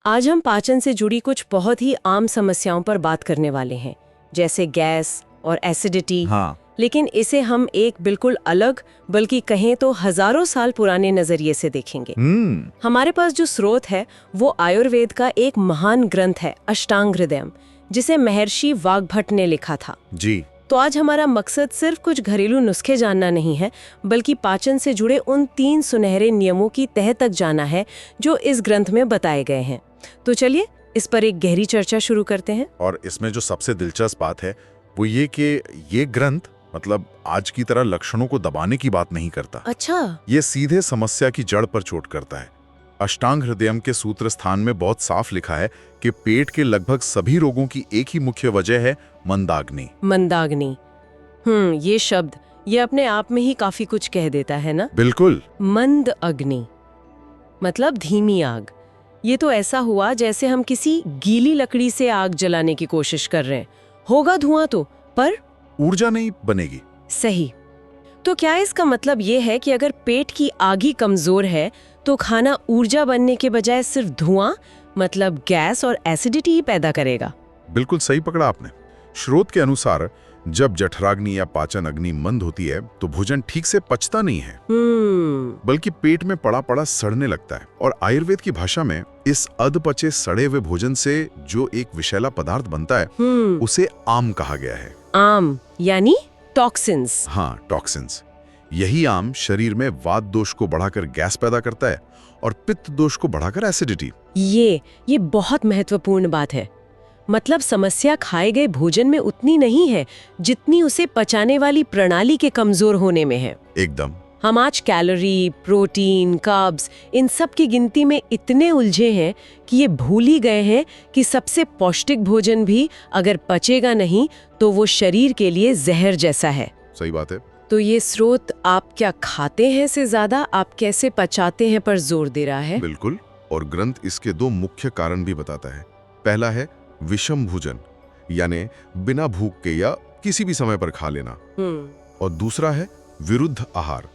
आज हम पाचन से जुड़ी कुछ बहुत ही आम समस्याओं पर बात करने वाले हैं, जैसे गैस और एसिडिटी। हाँ। लेकिन इसे हम एक बिल्कुल अलग, बल्कि कहें तो हजारों साल पुराने नजरिए से देखेंगे। हमारे पास जो स्रोत है वो आयुर्वेद का एक महान ग्रंथ है, अष्टांग हृदयम, जिसे महर्षि वाग्भट ने लिखा था। जी। तो आज हमारा मकसद सिर्फ कुछ घरेलू नुस्खे जानना नहीं है, बल्कि पाचन से जुड़े उन 3 सुनहरे नियमों की तह तक जाना है जो इस ग्रंथ में बताए गए हैं। तो चलिए इस पर एक गहरी चर्चा शुरू करते हैं। और इसमें जो सबसे दिलचस्प बात है वो ये कि ये ग्रंथ मतलब आज की तरह लक्षणों को दबाने की बात नहीं करता। अच्छा। ये सीधे समस्या की जड़ पर चोट करता है। अष्टांग हृदयम के सूत्र स्थान में बहुत साफ लिखा है कि पेट के लगभग सभी रोगों की एक ही मुख्य वजह है मंदाग्नि। मंदाग्नि। ये शब्द ये अपने आप में ही काफी कुछ कह देता है ना। बिल्कुल। मंद अग्नि मतलब धीमी आग। ये तो ऐसा हुआ जैसे हम किसी गीली लकड़ी से आग जलाने की कोशिश कर रहे हैं। होगा धुआं तो, पर ऊर्जा नहीं बनेगी। सही। तो क्या इसका मतलब ये है कि अगर पेट की आग ही कमजोर है तो खाना ऊर्जा बनने के बजाय सिर्फ धुआं मतलब गैस और एसिडिटी ही पैदा करेगा? बिल्कुल सही पकड़ा आपने। स्रोत के अनुसार जब जठराग्नि या पाचन अग्नि मंद होती है तो भोजन ठीक से पचता नहीं है, बल्कि पेट में पड़ा पड़ा सड़ने लगता है। और आयुर्वेद की भाषा में इस अधपचे सड़े हुए भोजन से जो एक विषैला पदार्थ बनता है उसे आम कहा गया है। आम यानी टॉक्सिन्स। हाँ, टॉक्सिन्स। यही आम शरीर में वात दोष को बढ़ाकर गैस पैदा करता है और पित्त दोष को बढ़ाकर एसिडिटी। ये बहुत महत्वपूर्ण बात है। मतलब समस्या खाए गए भोजन में उतनी नहीं है जितनी उसे पचाने वाली प्रणाली के कमजोर होने में है। एकदम। हम आज कैलोरी, प्रोटीन, कार्ब्स इन सब की गिनती में इतने उलझे हैं कि ये भूल ही गए हैं कि सबसे पौष्टिक भोजन भी अगर पचेगा नहीं तो वो शरीर के लिए जहर जैसा है। सही बात है। तो ये स्रोत आप क्या खाते हैं से ज्यादा आप कैसे पचाते हैं पर जोर दे रहा है। बिल्कुल। और ग्रंथ इसके 2 मुख्य कारण भी बताता है। पहला है विषम भोजन, यानी बिना भूख के या किसी भी समय पर खा लेना। और दूसरा है विरुद्ध आहार,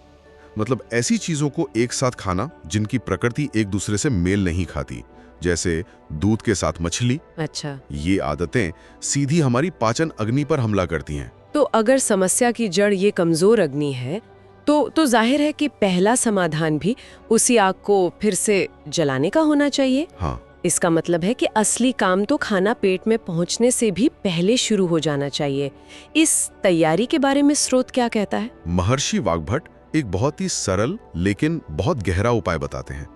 मतलब ऐसी चीजों को एक साथ खाना जिनकी प्रकृति एक दूसरे से मेल नहीं खाती, जैसे दूध के साथ मछली। अच्छा। ये आदतें सीधी हमारी पाचन अग्नि पर हमला करती हैं। तो अगर समस्या की जड़ ये कमजोर अग्नि है तो जाहिर है कि पहला समाधान भी उसी आग को फिर से जलाने का होना चाहिए। हाँ। इसका मतलब है कि असली काम तो खाना पेट में पहुंचने से भी पहले शुरू हो जाना चाहिए। इस तैयारी के बारे में स्रोत क्या कहता है? महर्षि वाग्भट एक बहुत ही सरल लेकिन बहुत गहरा उपाय बताते हैं।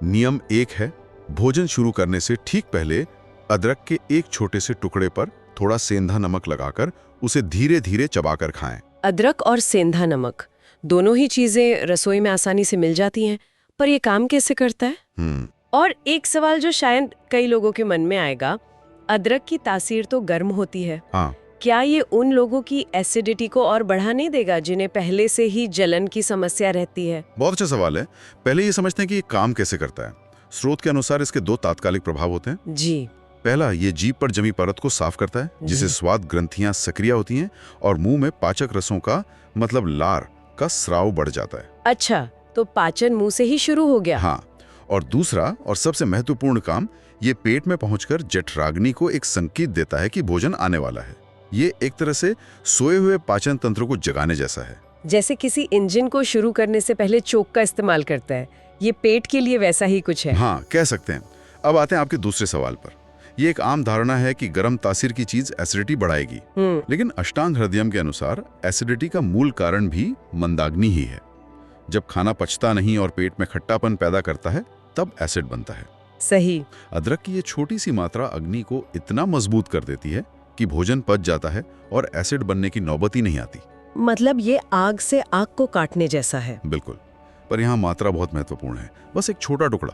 नियम 1 है, भोजन शुरू करने से ठीक पहले अदरक के एक छोटे से टुकड़े पर थोड़ा सेंधा नमक लगाकर उसे धीरे धीरे चबाकर खाएं। अदरक और सेंधा नमक दोनों ही चीजें रसोई में आसानी से मिल जाती हैं, पर ये काम कैसे करता है? और एक सवाल जो शायद कई लोगों के मन में आएगा, अदरक की तासीर तो गर्म होती है। हाँ। क्या ये उन लोगों की एसिडिटी को और बढ़ा नहीं देगा जिन्हें पहले से ही जलन की समस्या रहती है? बहुत अच्छा सवाल है। पहले ये समझते हैं कि ये काम कैसे करता है। स्रोत के अनुसार इसके 2 तात्कालिक प्रभाव होते हैं। जी। पहला, ये जीभ पर जमी परत को साफ करता है, जिससे स्वाद ग्रंथियां सक्रिय होती हैं और मुंह में पाचक रसों का मतलब लार का स्राव बढ़ जाता है। अच्छा, तो पाचन मुंह से ही शुरू हो गया। हाँ। और दूसरा और सबसे महत्वपूर्ण काम, ये पेट में पहुंचकर जठराग्नि को एक संकेत देता है कि भोजन आने वाला है। ये एक तरह से सोए हुए पाचन तंत्र को जगाने जैसा है। जैसे किसी इंजन को शुरू करने से पहले चोक का इस्तेमाल करता है, ये पेट के लिए वैसा ही कुछ है। हाँ, कह सकते हैं। अब आते हैं आपके दूसरे सवाल पर। ये एक आम धारणा है कि गर्म तासीर की चीज एसिडिटी बढ़ाएगी, लेकिन अष्टांग हृदयम के अनुसार एसिडिटी का मूल कारण भी मंदाग्नि ही है। जब खाना पचता नहीं और पेट में खट्टापन पैदा करता है तब एसिड बनता है। सही। अदरक की ये छोटी सी मात्रा अग्नि को इतना मजबूत कर देती है कि भोजन पच जाता है और एसिड बनने की नौबत ही नहीं आती। मतलब ये आग से आग को काटने जैसा है। बिल्कुल। पर यहाँ मात्रा बहुत महत्वपूर्ण है। बस एक छोटा टुकड़ा,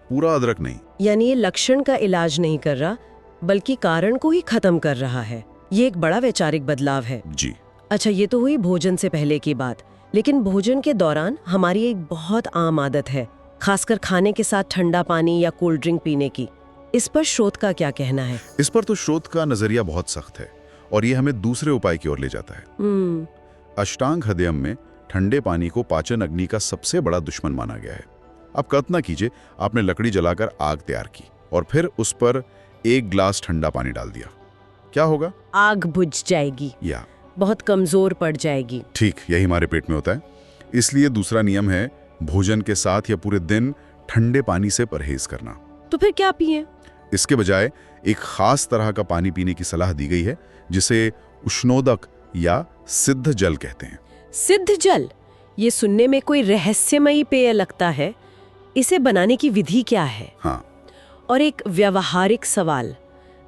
पूरा अदरक नहीं। यानी ये लक्षण का इलाज नहीं कर रहा, बल्कि कारण को ही खत्म कर रहा है। ये एक बड़ा वैचारिक बदलाव है। जी। अच्छा, ये तो हुई भोजन से पहले की बात, लेकिन भोजन के दौरान हमारी एक बहुत आम आदत है, खासकर खाने के साथ ठंडा पानी या कोल्ड ड्रिंक पीने की। इस पर स्रोत का क्या कहना है? इस पर तो स्रोत का नजरिया बहुत सख्त है और ये हमें दूसरे उपाय की ओर ले जाता है। अष्टांग हृदयम में ठंडे पानी को पाचन अग्नि का सबसे बड़ा दुश्मन माना गया है। आप कल्पना कीजिए, आपने लकड़ी जलाकर आग तैयार की और फिर उस पर 1 गिलास ठंडा पानी डाल दिया, क्या होगा? आग बुझ जाएगी, या बहुत कमजोर पड़ जाएगी। ठीक यही हमारे पेट में होता है। इसलिए दूसरा नियम है भोजन के साथ या पूरे दिन ठंडे पानी से परहेज करना। तो फिर क्या पिए? इसके बजाय एक खास तरह का पानी पीने की सलाह दी गई है जिसे उष्णोदक या सिद्ध जल कहते हैं। सिद्ध जल, ये सुनने में कोई रहस्यमयी पेय लगता है। इसे बनाने की विधि क्या है? हाँ, और एक व्यावहारिक सवाल,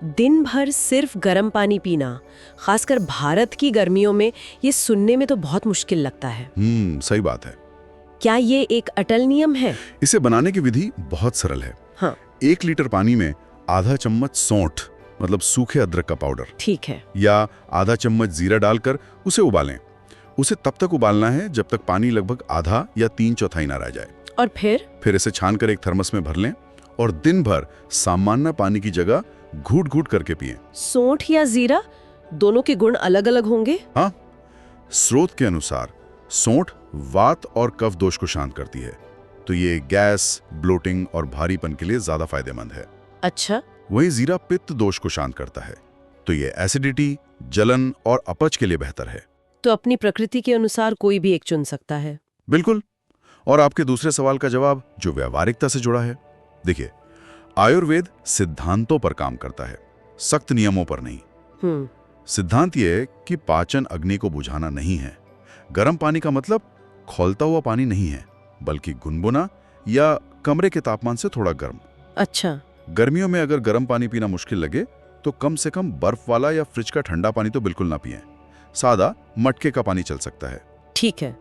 दिन भर सिर्फ गर्म पानी पीना, खासकर भारत की गर्मियों में, ये सुनने में तो बहुत मुश्किल लगता है। सही बात है। क्या ये एक अटल नियम है? इसे बनाने की विधि बहुत सरल है। हाँ, 1 लीटर पानी में आधा चम्मच सौंठ, मतलब सूखे अदरक का पाउडर, ठीक है, या आधा चम्मच जीरा डालकर उसे उबालें। उसे तब तक उबालना है जब तक पानी लगभग आधा या 3/4 ना रह जाए। और फिर इसे छानकर एक थर्मस में भर लें और दिन भर सामान्य पानी की जगह घूट घूट करके पिएं। सौंठ या जीरा, दोनों के गुण अलग अलग होंगे? हाँ, स्रोत के अनुसार सौंठ वात और कफ दोष को शांत करती है, तो ये गैस, ब्लोटिंग और भारीपन के लिए ज्यादा फायदेमंद है। अच्छा। वहीं जीरा पित्त दोष को शांत करता है, तो ये एसिडिटी, जलन और अपच के लिए बेहतर है। तो अपनी प्रकृति के अनुसार कोई भी एक चुन सकता है। बिल्कुल। और आपके दूसरे सवाल का जवाब जो व्यावहारिकता से जुड़ा है, देखिए, आयुर्वेद सिद्धांतों पर काम करता है, सख्त नियमों पर नहीं। सिद्धांत यह है कि पाचन अग्नि को बुझाना नहीं है। गर्म पानी का मतलब खौलता हुआ पानी नहीं है, बल्कि गुनगुना या कमरे के तापमान से थोड़ा गर्म। अच्छा। गर्मियों में अगर गर्म पानी पीना मुश्किल लगे तो कम से कम बर्फ वाला या फ्रिज का ठंडा पानी तो बिल्कुल ना पिएं। सादा मटके का पानी चल सकता है। ठीक है।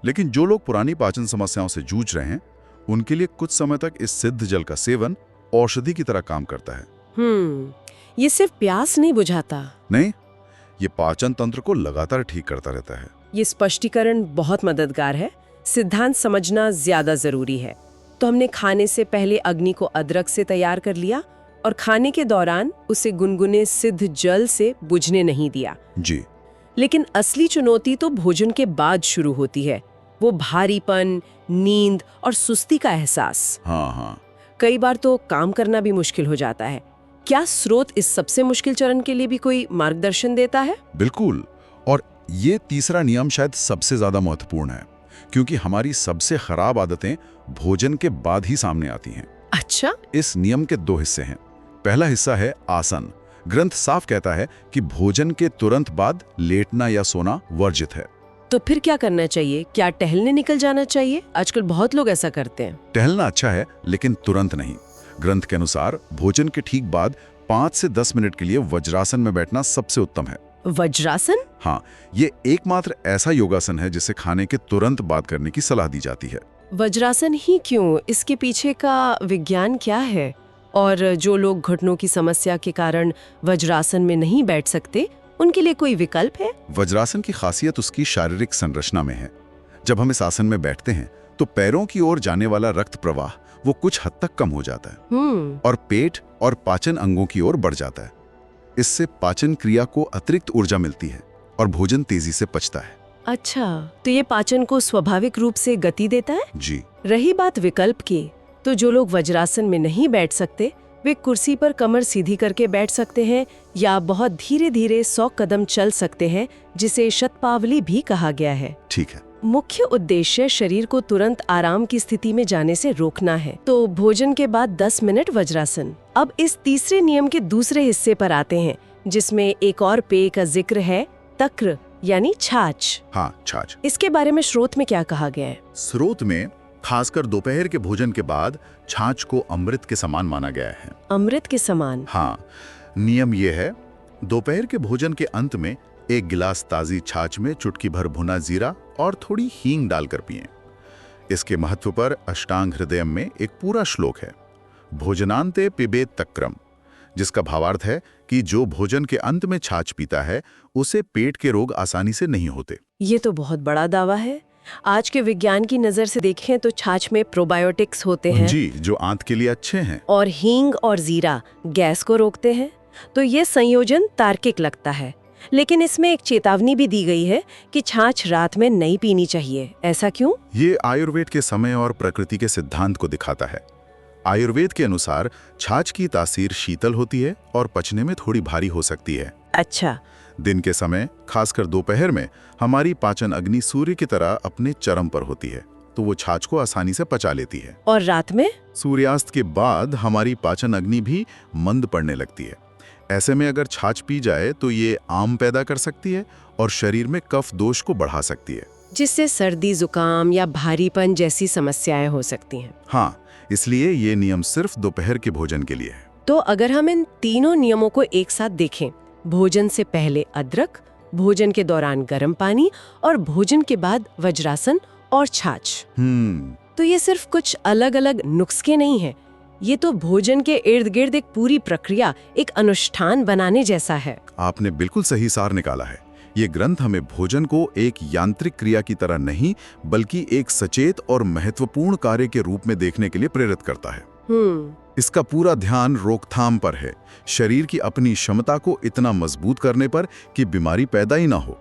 लेकिन जो लोग पुरानी पाचन समस्याओं से जूझ रहे हैं, उनके लिए कुछ समय तक इस सिद्ध जल का सेवन औषधि की तरह काम करता है। ये सिर्फ प्यास नहीं बुझाता? नहीं, ये पाचन तंत्र को लगातार ठीक करता रहता है। ये स्पष्टीकरण बहुत मददगार है। सिद्धांत समझना ज्यादा जरूरी है। तो हमने खाने से पहले अग्नि को अदरक से तैयार कर लिया और खाने के दौरान उसे गुनगुने सिद्ध जल से बुझने नहीं दिया। जी। लेकिन असली चुनौती तो भोजन के बाद शुरू होती है, वो भारीपन, नींद और सुस्ती का एहसास। हाँ। कई बार तो काम करना भी मुश्किल हो जाता है। क्या स्रोत इस सबसे मुश्किल चरण के लिए भी कोई मार्गदर्शन देता है? बिल्कुल। और ये तीसरा नियम शायद सबसे ज्यादा महत्वपूर्ण है, क्योंकि हमारी सबसे खराब आदतें भोजन के बाद ही सामने आती हैं। अच्छा। इस नियम के 2 हिस्से हैं। पहला हिस्सा है आसन। ग्रंथ साफ कहता है कि भोजन के तुरंत बाद लेटना या सोना वर्जित है। तो फिर क्या करना चाहिए? क्या टहलने निकल जाना चाहिए? आजकल बहुत लोग ऐसा करते हैं। टहलना अच्छा है, लेकिन तुरंत नहीं। ग्रंथ के अनुसार भोजन के ठीक बाद 5 से 10 मिनट के लिए वज्रासन में बैठना सबसे उत्तम है। वज्रासन? हाँ, ये एकमात्र ऐसा योगासन है जिसे खाने के तुरंत बाद करने की सलाह दी जाती है। वज्रासन ही क्यों? इसके पीछे का विज्ञान क्या है? और जो लोग घुटनों की समस्या के कारण वज्रासन में नहीं बैठ सकते, उनके लिए कोई विकल्प है? वज्रासन की खासियत उसकी शारीरिक संरचना में है। जब हम इस आसन में बैठते हैं तो पैरों की ओर जाने वाला रक्त प्रवाह वो कुछ हद तक कम हो जाता है और पेट और पाचन अंगों की ओर बढ़ जाता है। इससे पाचन क्रिया को अतिरिक्त ऊर्जा मिलती है और भोजन तेजी से पचता है। अच्छा, तो ये पाचन को स्वाभाविक रूप से गति देता है? जी। रही बात विकल्प की, तो जो लोग वज्रासन में नहीं बैठ सकते, वे कुर्सी पर कमर सीधी करके बैठ सकते हैं या बहुत धीरे धीरे 100 कदम चल सकते हैं, जिसे शतपावली भी कहा गया है। ठीक है। मुख्य उद्देश्य शरीर को तुरंत आराम की स्थिति में जाने से रोकना है। तो भोजन के बाद 10 मिनट वज्रासन। अब इस तीसरे नियम के दूसरे हिस्से पर आते हैं, जिसमें एक और पेय का जिक्र है, तक्र यानी छाछ। हाँ, छाछ। इसके बारे में स्रोत में क्या कहा गया है? स्रोत में खासकर दोपहर के भोजन के बाद छाछ को अमृत के समान माना गया है। अमृत के समान? हाँ। नियम यह है, दोपहर के भोजन के अंत में 1 गिलास ताजी छाछ में चुटकी भर भुना जीरा और थोड़ी हींग डालकर पिएं। इसके महत्व पर अष्टांग हृदयम में एक पूरा श्लोक है, भोजनांते पिबेत तक्रम, जिसका भावार्थ है कि जो भोजन के अंत में छाछ पीता है उसे पेट के रोग आसानी से नहीं होते। ये तो बहुत बड़ा दावा है। आज के विज्ञान की नजर से देखें तो छाछ में प्रोबायोटिक्स होते हैं जी, जो आंत के लिए अच्छे हैं, और हींग और जीरा गैस को रोकते हैं। तो ये संयोजन तार्किक लगता है, लेकिन इसमें एक चेतावनी भी दी गई है कि छाछ रात में नहीं पीनी चाहिए। ऐसा क्यों? ये आयुर्वेद के समय और प्रकृति के सिद्धांत को दिखाता है। आयुर्वेद के अनुसार छाछ की तासीर शीतल होती है और पचने में थोड़ी भारी हो सकती है। अच्छा। दिन के समय, खासकर दोपहर में, हमारी पाचन अग्नि सूर्य की तरह अपने चरम पर होती है, तो वो छाछ को आसानी से पचा लेती है। और रात में? सूर्यास्त के बाद हमारी पाचन अग्नि भी मंद पड़ने लगती है। ऐसे में अगर छाछ पी जाए तो ये आम पैदा कर सकती है और शरीर में कफ दोष को बढ़ा सकती है, जिससे सर्दी, जुकाम या भारीपन जैसी समस्याएं हो सकती हैं। हाँ, इसलिए ये नियम सिर्फ दोपहर के भोजन के लिए है। तो अगर हम इन तीनों नियमों को एक साथ देखें, भोजन से पहले अदरक, भोजन के दौरान गर्म पानी और भोजन के बाद वज्रासन और छाछ, तो ये सिर्फ कुछ अलग अलग नुस्खे नहीं हैं। ये तो भोजन के इर्द गिर्द एक पूरी प्रक्रिया, एक अनुष्ठान बनाने जैसा है। आपने बिल्कुल सही सार निकाला है। ये ग्रंथ हमें भोजन को एक यांत्रिक क्रिया की तरह नहीं, बल्कि एक सचेत और महत्वपूर्ण कार्य के रूप में देखने के लिए प्रेरित करता है। इसका पूरा ध्यान रोकथाम पर है, शरीर की अपनी क्षमता को इतना मजबूत करने पर कि बीमारी पैदा ही ना हो।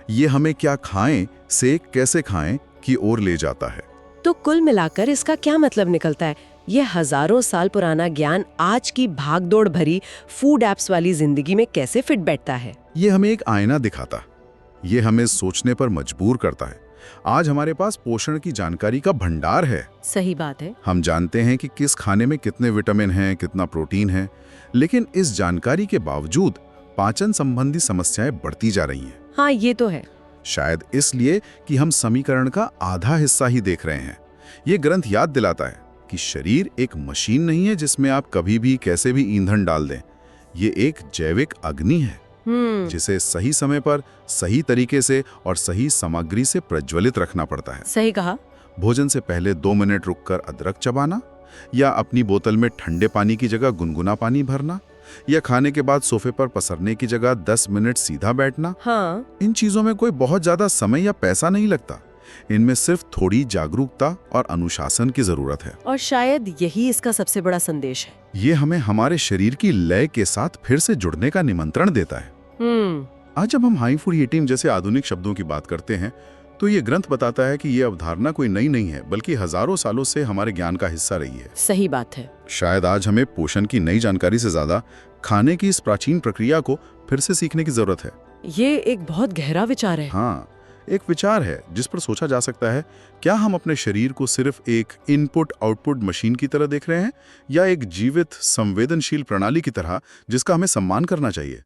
ये हमें क्या खाएं से कैसे खाएं की ओर ले जाता है। तो कुल मिलाकर इसका क्या मतलब निकलता है? ये हजारों साल पुराना ज्ञान आज की भागदौड़ भरी फूड ऐप्स वाली जिंदगी में कैसे फिट बैठता है? ये हमें एक आईना दिखाता, ये हमें सोचने पर मजबूर करता है। आज हमारे पास पोषण की जानकारी का भंडार है। सही बात है। हम जानते हैं कि किस खाने में कितने विटामिन हैं, कितना प्रोटीन है, लेकिन इस जानकारी के बावजूद पाचन संबंधी समस्याएं बढ़ती जा रही हैं। हाँ, ये तो है। शायद इसलिए कि हम समीकरण का आधा हिस्सा ही देख रहे हैं। ये ग्रंथ याद दिलाता है कि शरीर एक मशीन नहीं है जिसमें आप कभी भी कैसे भी ईंधन डाल दें। ये एक जैविक अग्नि है जिसे सही समय पर, सही तरीके से और सही सामग्री से प्रज्वलित रखना पड़ता है। सही कहा। भोजन से पहले 2 मिनट रुककर अदरक चबाना, या अपनी बोतल में ठंडे पानी की जगह गुनगुना पानी भरना, या खाने के बाद सोफे पर पसरने की जगह 10 मिनट सीधा बैठना। हाँ। इन चीजों में कोई बहुत ज्यादा समय या पैसा नहीं लगता। इनमें सिर्फ थोड़ी जागरूकता और अनुशासन की जरूरत है। और शायद यही इसका सबसे बड़ा संदेश है। ये हमें हमारे शरीर की लय के साथ फिर से जुड़ने का निमंत्रण देता है। आज जब हम हाई फूड ईटिंग जैसे आधुनिक शब्दों की बात करते हैं, तो ये ग्रंथ बताता है कि ये अवधारणा कोई नई नहीं है, बल्कि हजारों सालों से हमारे ज्ञान का हिस्सा रही है। सही बात है। शायद आज हमें पोषण की नई जानकारी से ज्यादा खाने की इस प्राचीन प्रक्रिया को फिर से सीखने की जरूरत है। ये एक बहुत गहरा विचार है। हाँ, एक विचार है जिस पर सोचा जा सकता है, क्या हम अपने शरीर को सिर्फ एक इनपुट आउटपुट मशीन की तरह देख रहे हैं, या एक जीवित संवेदनशील प्रणाली की तरह जिसका हमें सम्मान करना चाहिए।